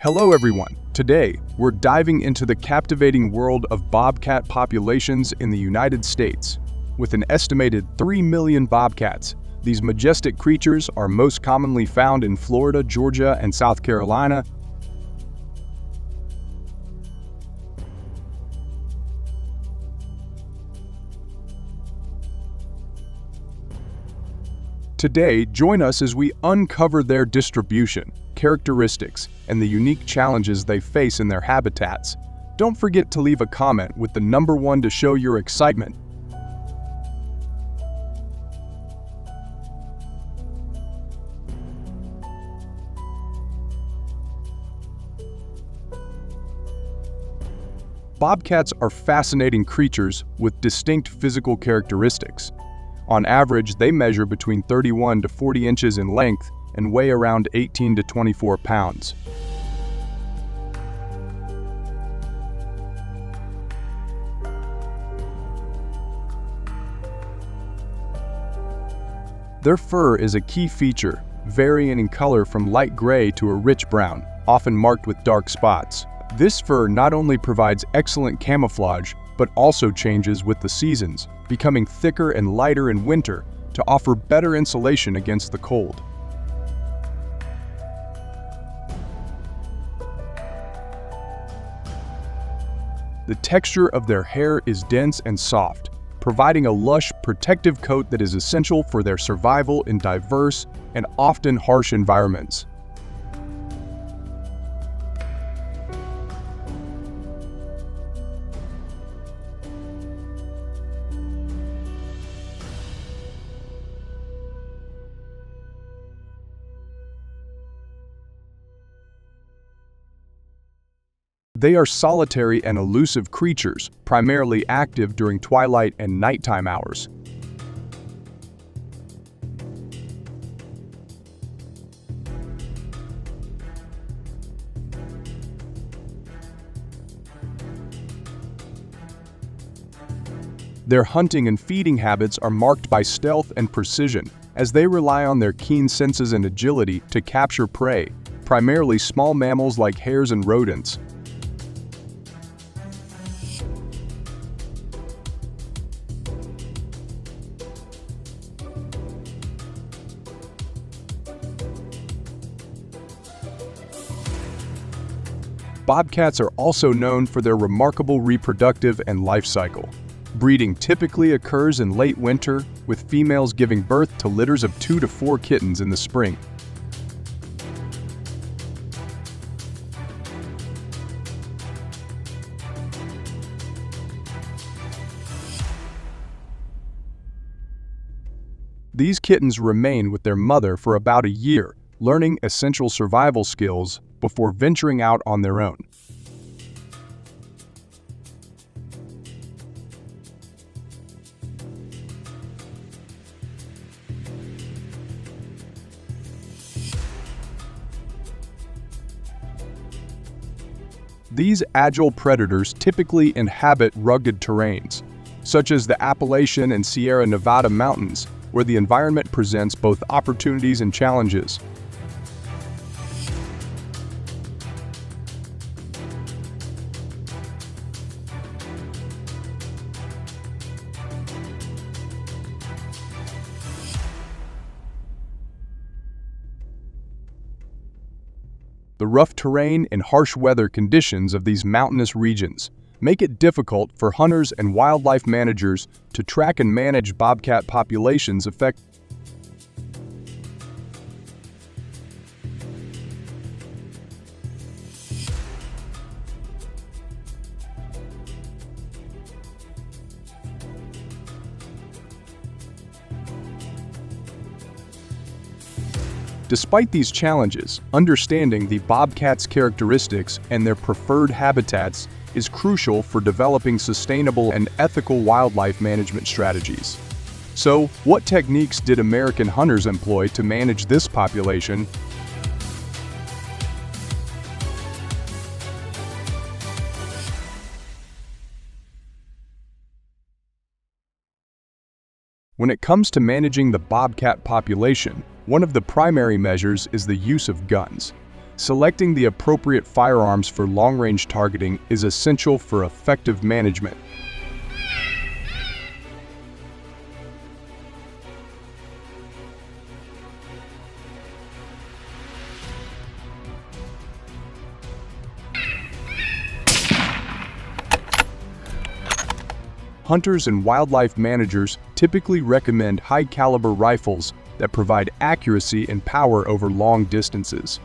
Hello everyone! Today, we're diving into the captivating world of bobcat populations in the United States. With an estimated 3 million bobcats, these majestic creatures are most commonly found in Florida, Georgia, and South Carolina. Today, join us as we uncover their distribution, characteristics, and the unique challenges they face in their habitats. Don't forget to leave a comment with the number 1 to show your excitement. Bobcats are fascinating creatures with distinct physical characteristics. On average, they measure between 31 to 40 inches in length and weigh around 18 to 24 pounds. Their fur is a key feature, varying in color from light gray to a rich brown, often marked with dark spots. This fur not only provides excellent camouflage, but also changes with the seasons, becoming thicker and lighter in winter to offer better insulation against the cold. The texture of their hair is dense and soft, providing a lush, protective coat that is essential for their survival in diverse and often harsh environments. They are solitary and elusive creatures, primarily active during twilight and nighttime hours. Their hunting and feeding habits are marked by stealth and precision, as they rely on their keen senses and agility to capture prey, primarily small mammals like hares and rodents. Bobcats are also known for their remarkable reproductive and life cycle. Breeding typically occurs in late winter, with females giving birth to litters of 2 to 4 kittens in the spring. These kittens remain with their mother for about a year, learning essential survival skills before venturing out on their own. These agile predators typically inhabit rugged terrains, such as the Appalachian and Sierra Nevada mountains, where the environment presents both opportunities and challenges. The rough terrain and harsh weather conditions of these mountainous regions make it difficult for hunters and wildlife managers to track and manage bobcat populations effectively. Despite these challenges, understanding the bobcat's characteristics and their preferred habitats is crucial for developing sustainable and ethical wildlife management strategies. So, what techniques did American hunters employ to manage this population? When it comes to managing the bobcat population, one of the primary measures is the use of guns. Selecting the appropriate firearms for long-range targeting is essential for effective management. Hunters and wildlife managers typically recommend high-caliber rifles that provide accuracy and power over long distances.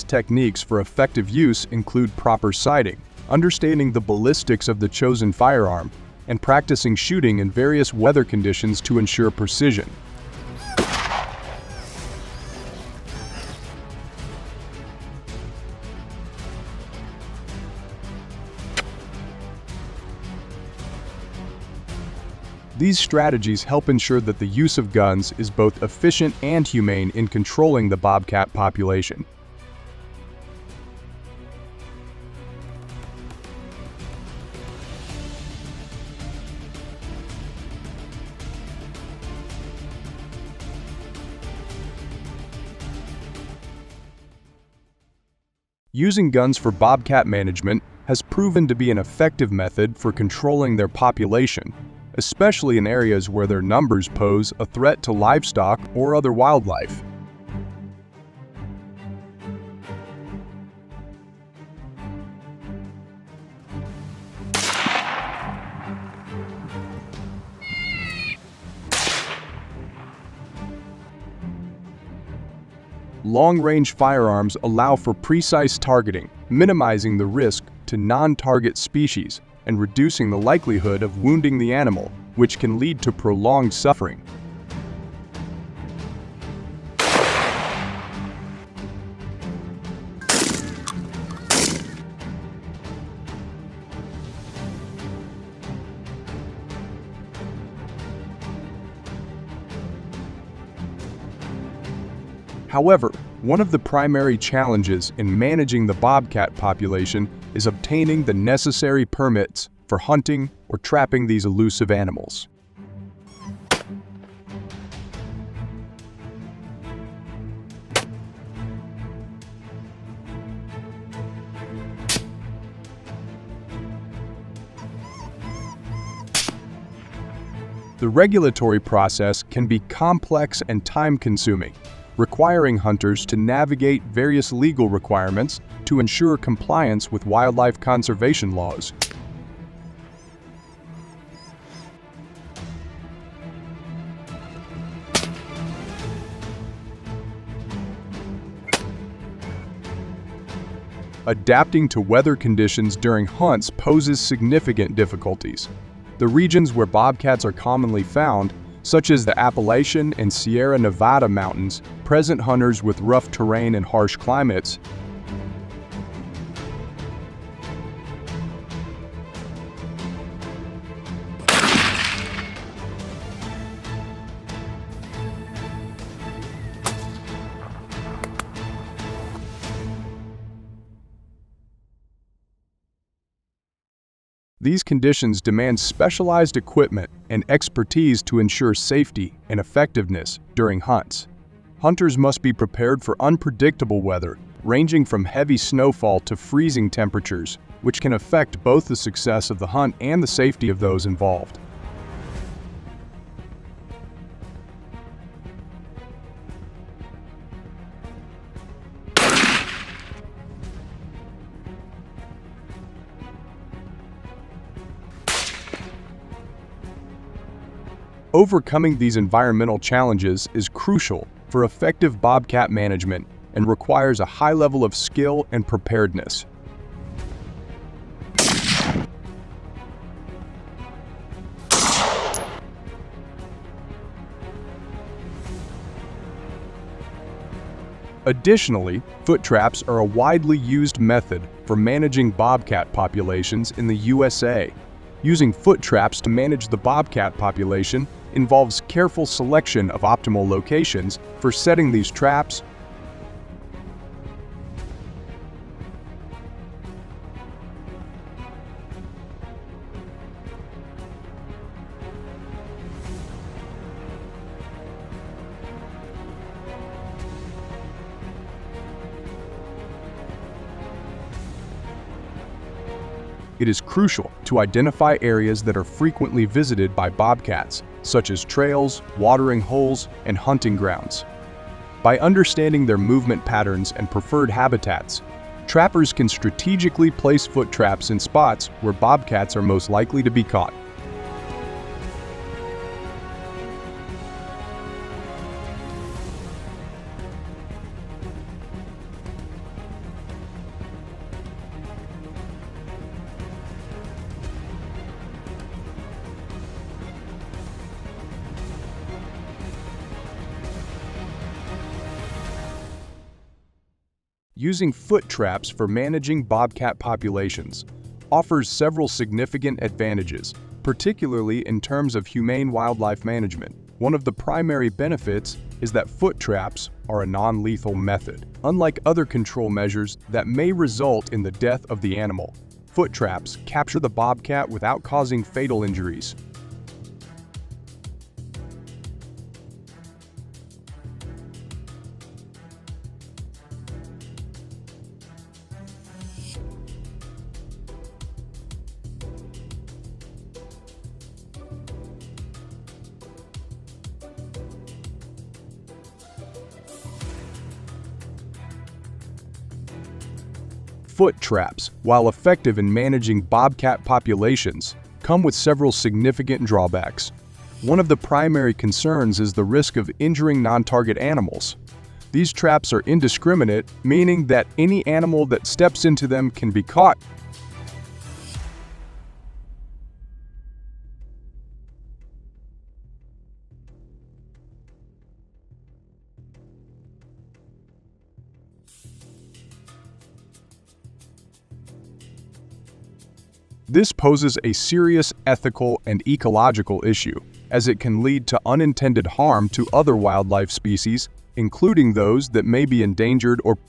Techniques for effective use include proper sighting, understanding the ballistics of the chosen firearm, and practicing shooting in various weather conditions to ensure precision. These strategies help ensure that the use of guns is both efficient and humane in controlling the bobcat population. Using guns for bobcat management has proven to be an effective method for controlling their population, especially in areas where their numbers pose a threat to livestock or other wildlife. Long-range firearms allow for precise targeting, minimizing the risk to non-target species and reducing the likelihood of wounding the animal, which can lead to prolonged suffering. However, one of the primary challenges in managing the bobcat population is obtaining the necessary permits for hunting or trapping these elusive animals. The regulatory process can be complex and time-consuming, requiring hunters to navigate various legal requirements to ensure compliance with wildlife conservation laws. Adapting to weather conditions during hunts poses significant difficulties. The regions where bobcats are commonly found, such as the Appalachian and Sierra Nevada mountains, present hunters with rough terrain and harsh climates. These conditions demand specialized equipment and expertise to ensure safety and effectiveness during hunts. Hunters must be prepared for unpredictable weather, ranging from heavy snowfall to freezing temperatures, which can affect both the success of the hunt and the safety of those involved. Overcoming these environmental challenges is crucial for effective bobcat management and requires a high level of skill and preparedness. Additionally, foot traps are a widely used method for managing bobcat populations in the USA. Using foot traps to manage the bobcat population involves careful selection of optimal locations for setting these traps, It is crucial to identify areas that are frequently visited by bobcats, such as trails, watering holes, and hunting grounds. By understanding their movement patterns and preferred habitats, trappers can strategically place foot traps in spots where bobcats are most likely to be caught. Using foot traps for managing bobcat populations offers several significant advantages, particularly in terms of humane wildlife management. One of the primary benefits is that foot traps are a non-lethal method. Unlike other control measures that may result in the death of the animal, foot traps capture the bobcat without causing fatal injuries. Foot traps, while effective in managing bobcat populations, come with several significant drawbacks. One of the primary concerns is the risk of injuring non-target animals. These traps are indiscriminate, meaning that any animal that steps into them can be caught. This poses a serious ethical and ecological issue, as it can lead to unintended harm to other wildlife species, including those that may be endangered or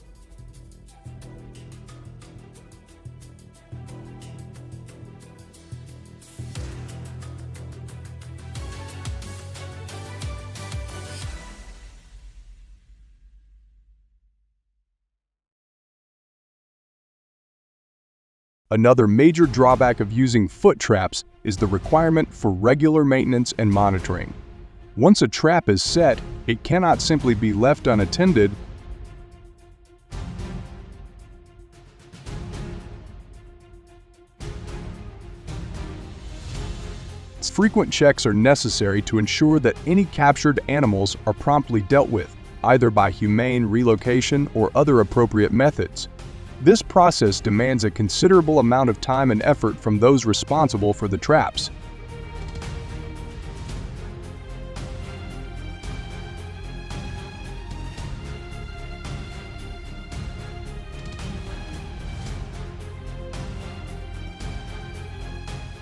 Another major drawback of using foot traps is the requirement for regular maintenance and monitoring. Once a trap is set, it cannot simply be left unattended. Frequent checks are necessary to ensure that any captured animals are promptly dealt with, either by humane relocation or other appropriate methods. This process demands a considerable amount of time and effort from those responsible for the traps.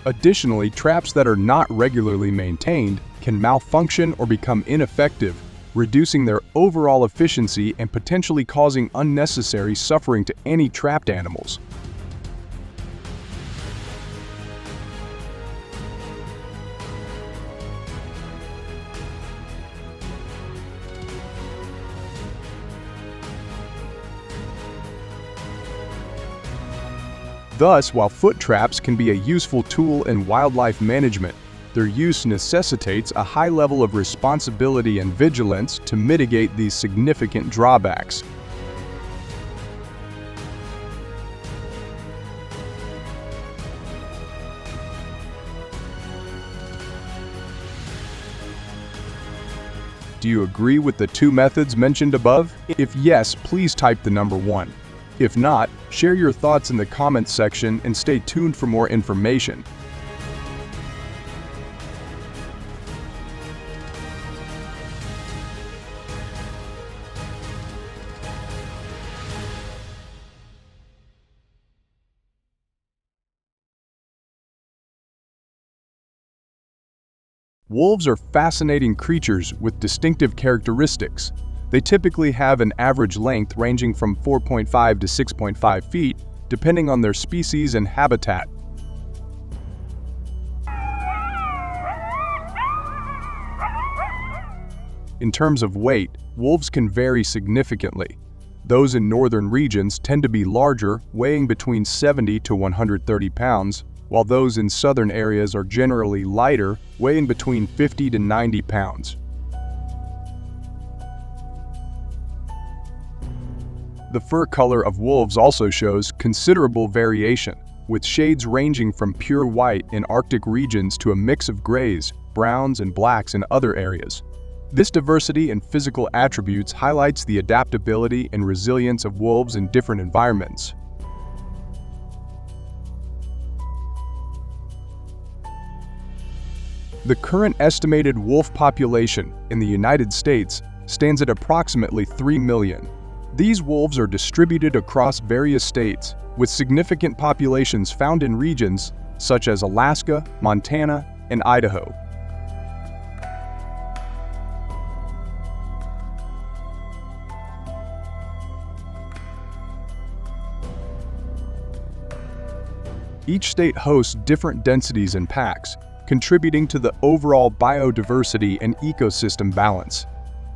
Additionally, traps that are not regularly maintained can malfunction or become ineffective, reducing their overall efficiency and potentially causing unnecessary suffering to any trapped animals. Thus, while foot traps can be a useful tool in wildlife management, their use necessitates a high level of responsibility and vigilance to mitigate these significant drawbacks. Do you agree with the two methods mentioned above? If yes, please type the number 1. If not, share your thoughts in the comments section and stay tuned for more information. Wolves are fascinating creatures with distinctive characteristics. They typically have an average length ranging from 4.5 to 6.5 feet, depending on their species and habitat. In terms of weight, wolves can vary significantly. Those in northern regions tend to be larger, weighing between 70 to 130 pounds, while those in southern areas are generally lighter, weighing between 50 to 90 pounds. The fur color of wolves also shows considerable variation, with shades ranging from pure white in Arctic regions to a mix of grays, browns, and blacks in other areas. This diversity in physical attributes highlights the adaptability and resilience of wolves in different environments. The current estimated wolf population in the United States stands at approximately 3 million. These wolves are distributed across various states, with significant populations found in regions such as Alaska, Montana, and Idaho. Each state hosts different densities and packs, contributing to the overall biodiversity and ecosystem balance.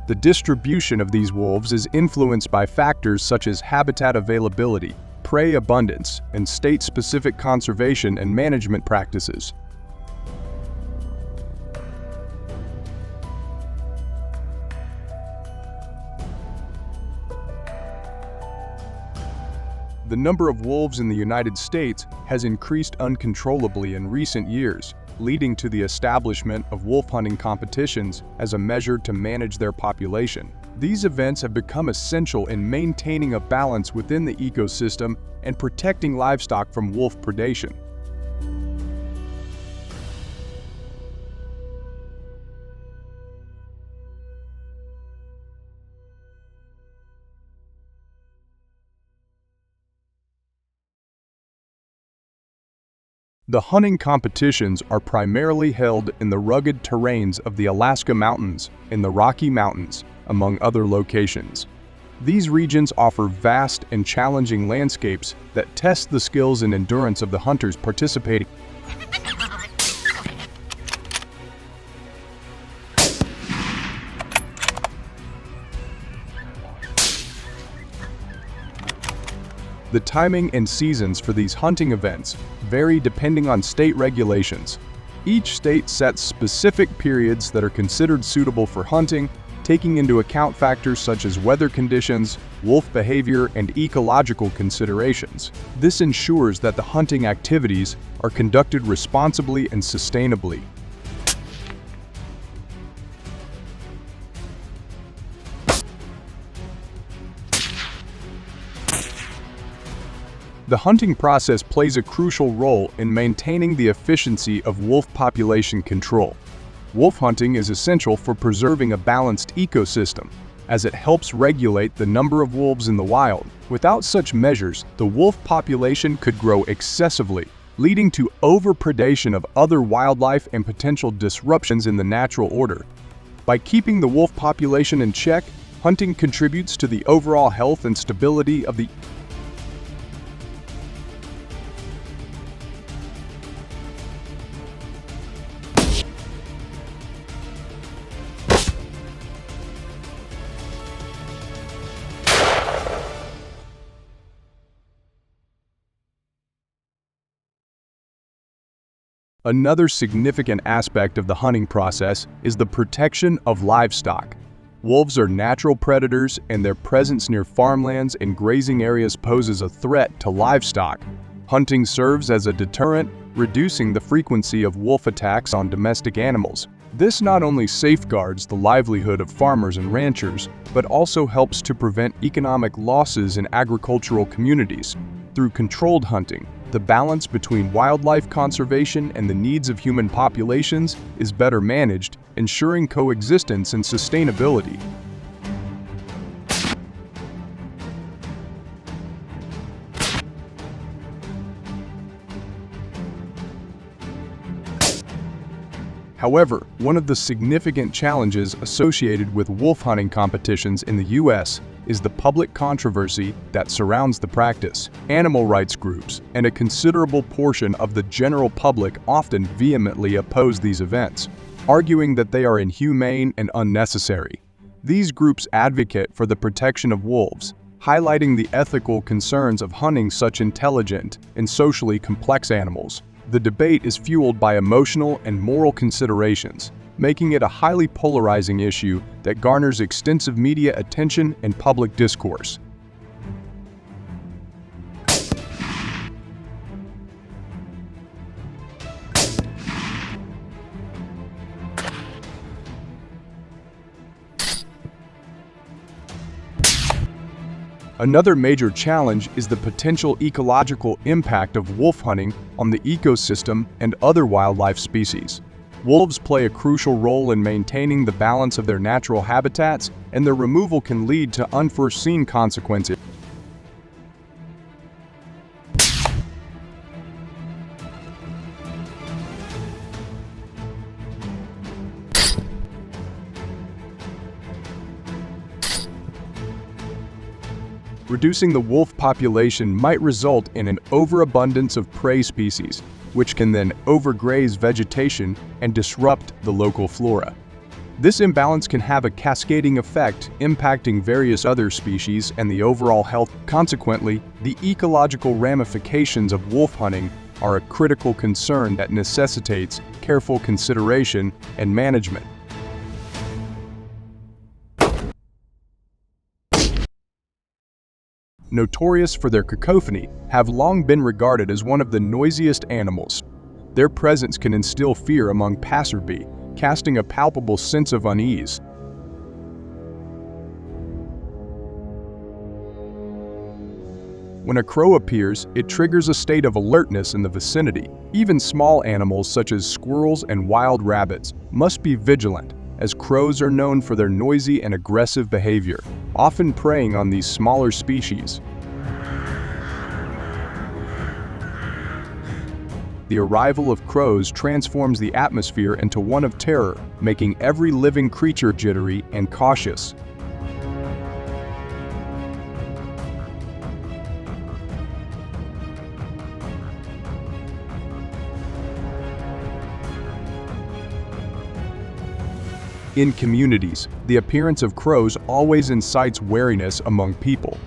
The distribution of these wolves is influenced by factors such as habitat availability, prey abundance, and state-specific conservation and management practices. The number of wolves in the United States has increased uncontrollably in recent years, leading to the establishment of wolf hunting competitions as a measure to manage their population. These events have become essential in maintaining a balance within the ecosystem and protecting livestock from wolf predation. The hunting competitions are primarily held in the rugged terrains of the Alaska Mountains and the Rocky Mountains, among other locations. These regions offer vast and challenging landscapes that test the skills and endurance of the hunters participating. The timing and seasons for these hunting events vary depending on state regulations. Each state sets specific periods that are considered suitable for hunting, taking into account factors such as weather conditions, wolf behavior, and ecological considerations. This ensures that the hunting activities are conducted responsibly and sustainably. The hunting process plays a crucial role in maintaining the efficiency of wolf population control. Wolf hunting is essential for preserving a balanced ecosystem, as it helps regulate the number of wolves in the wild. Without such measures, the wolf population could grow excessively, leading to overpredation of other wildlife and potential disruptions in the natural order. By keeping the wolf population in check, hunting contributes to the overall health and stability of the Another significant aspect of the hunting process is the protection of livestock. Wolves are natural predators, and their presence near farmlands and grazing areas poses a threat to livestock. Hunting serves as a deterrent, reducing the frequency of wolf attacks on domestic animals. This not only safeguards the livelihood of farmers and ranchers, but also helps to prevent economic losses in agricultural communities. Through controlled hunting, the balance between wildlife conservation and the needs of human populations is better managed, ensuring coexistence and sustainability. However, one of the significant challenges associated with wolf hunting competitions in the U.S. is the public controversy that surrounds the practice. Animal rights groups and a considerable portion of the general public often vehemently oppose these events, arguing that they are inhumane and unnecessary. These groups advocate for the protection of wolves, highlighting the ethical concerns of hunting such intelligent and socially complex animals. The debate is fueled by emotional and moral considerations, making it a highly polarizing issue that garners extensive media attention and public discourse. Another major challenge is the potential ecological impact of wolf hunting on the ecosystem and other wildlife species. Wolves play a crucial role in maintaining the balance of their natural habitats, and their removal can lead to unforeseen consequences. Reducing the wolf population might result in an overabundance of prey species, which can then overgraze vegetation and disrupt the local flora. This imbalance can have a cascading effect, impacting various other species and the overall health. Consequently, the ecological ramifications of wolf hunting are a critical concern that necessitates careful consideration and management. Notorious for their cacophony, have long been regarded as one of the noisiest animals. Their presence can instill fear among passersby, casting a palpable sense of unease. When a crow appears, it triggers a state of alertness in the vicinity. Even small animals such as squirrels and wild rabbits must be vigilant, as crows are known for their noisy and aggressive behavior, often preying on these smaller species. The arrival of crows transforms the atmosphere into one of terror, making every living creature jittery and cautious. In communities, the appearance of crows always incites wariness among people.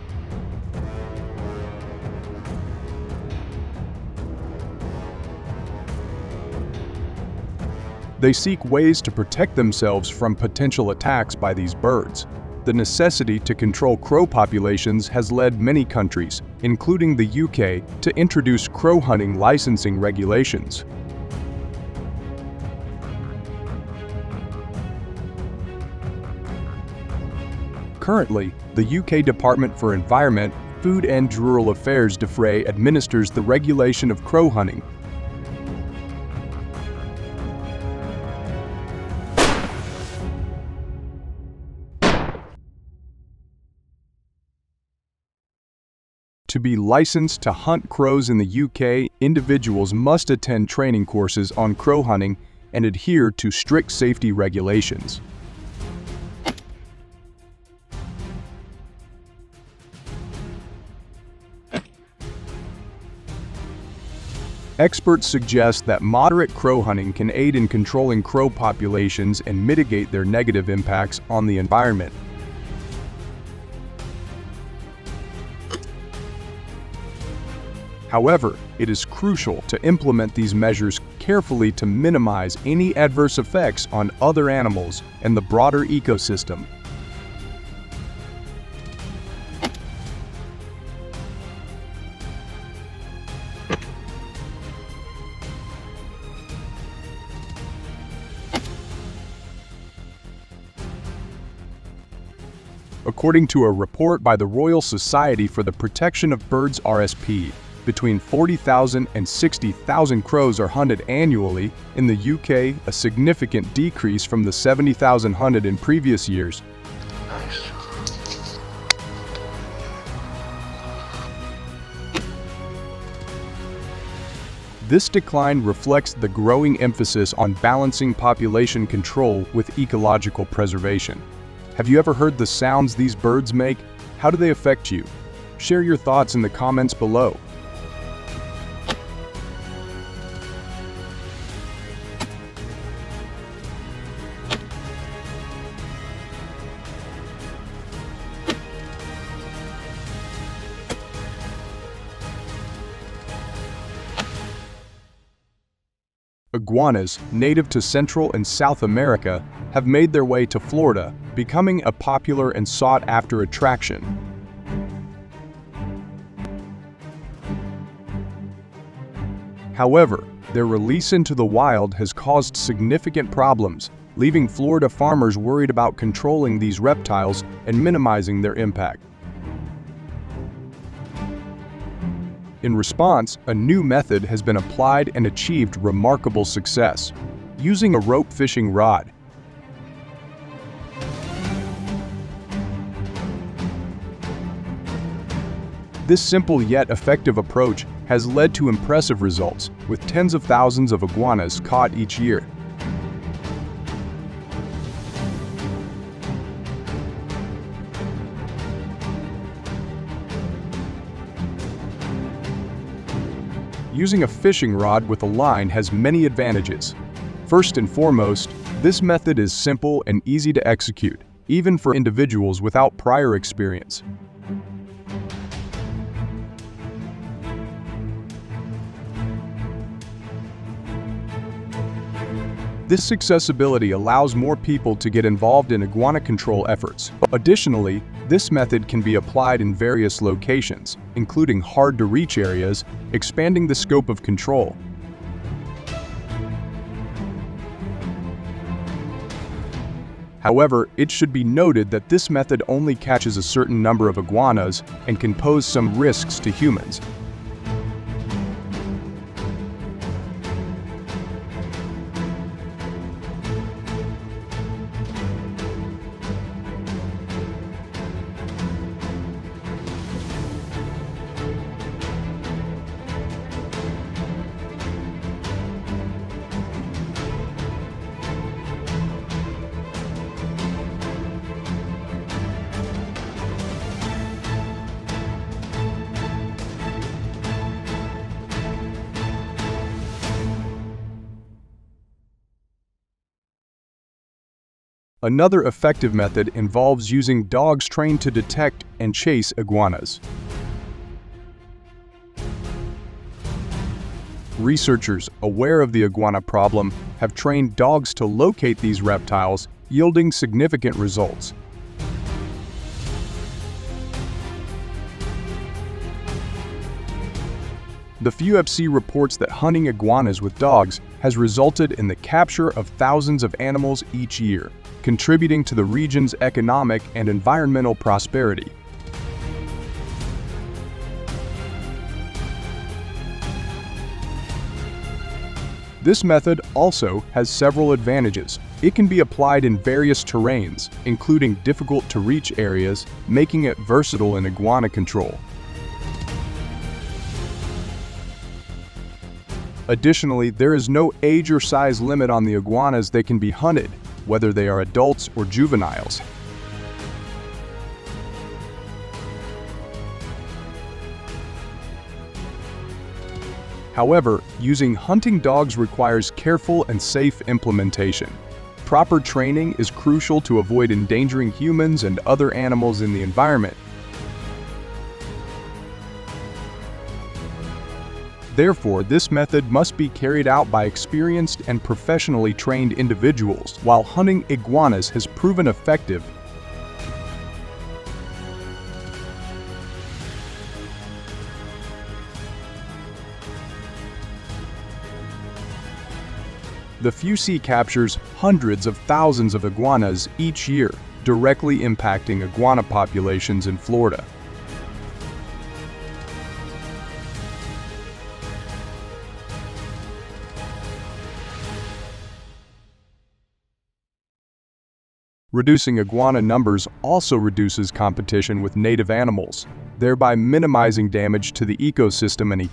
They seek ways to protect themselves from potential attacks by these birds. The necessity to control crow populations has led many countries, including the UK, to introduce crow hunting licensing regulations. Currently, the UK Department for Environment, Food and Rural Affairs DFRA administers the regulation of crow hunting. To be licensed to hunt crows in the UK, individuals must attend training courses on crow hunting and adhere to strict safety regulations. Experts suggest that moderate crow hunting can aid in controlling crow populations and mitigate their negative impacts on the environment. However, it is crucial to implement these measures carefully to minimize any adverse effects on other animals and the broader ecosystem. According to a report by the Royal Society for the Protection of Birds (RSP), between 40,000 and 60,000 crows are hunted annually. In the UK, a significant decrease from the 70,000 hunted in previous years. This decline reflects the growing emphasis on balancing population control with ecological preservation. Have you ever heard the sounds these birds make? How do they affect you? Share your thoughts in the comments below. Iguanas, native to Central and South America, have made their way to Florida, becoming a popular and sought-after attraction. However, their release into the wild has caused significant problems, leaving Florida farmers worried about controlling these reptiles and minimizing their impact. In response, a new method has been applied and achieved remarkable success, using a rope fishing rod. This simple yet effective approach has led to impressive results, with tens of thousands of iguanas caught each year. Using a fishing rod with a line has many advantages. First and foremost, this method is simple and easy to execute, even for individuals without prior experience. This accessibility allows more people to get involved in iguana control efforts. Additionally, this method can be applied in various locations, including hard-to-reach areas, expanding the scope of control. However, it should be noted that this method only catches a certain number of iguanas and can pose some risks to humans. Another effective method involves using dogs trained to detect and chase iguanas. Researchers, aware of the iguana problem, have trained dogs to locate these reptiles, yielding significant results. The UFC reports that hunting iguanas with dogs has resulted in the capture of thousands of animals each year, contributing to the region's economic and environmental prosperity. This method also has several advantages. It can be applied in various terrains, including difficult-to-reach areas, making it versatile in iguana control. Additionally, there is no age or size limit on the iguanas that can be hunted, whether they are adults or juveniles. However, using hunting dogs requires careful and safe implementation. Proper training is crucial to avoid endangering humans and other animals in the environment. Therefore, this method must be carried out by experienced and professionally trained individuals, while hunting iguanas has proven effective. The UFC captures hundreds of thousands of iguanas each year, directly impacting iguana populations in Florida. Reducing iguana numbers also reduces competition with native animals, thereby minimizing damage to the ecosystem.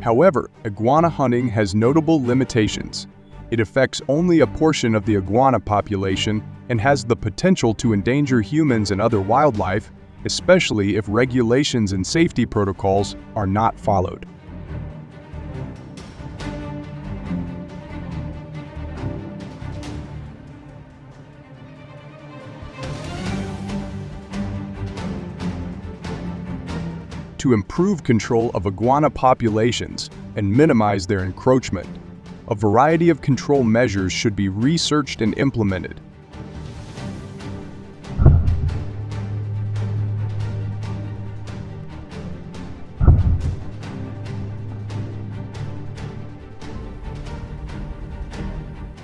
However, iguana hunting has notable limitations. It affects only a portion of the iguana population and has the potential to endanger humans and other wildlife, especially if regulations and safety protocols are not followed. to improve control of iguana populations and minimize their encroachment. A variety of control measures should be researched and implemented.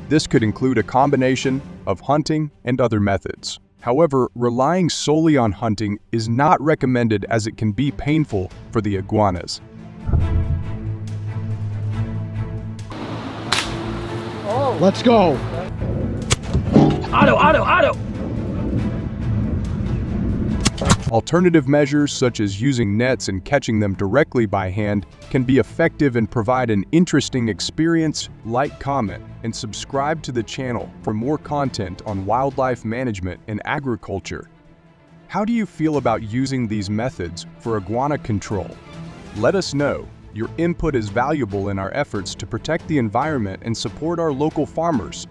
This could include a combination of hunting and other methods. However, relying solely on hunting is not recommended as it can be painful for the iguanas. Let's go. Auto. Alternative measures such as using nets and catching them directly by hand can be effective and provide an interesting experience. Like, comment, and subscribe to the channel for more content on wildlife management and agriculture. How do you feel about using these methods for iguana control? Let us know. Your input is valuable in our efforts to protect the environment and support our local farmers.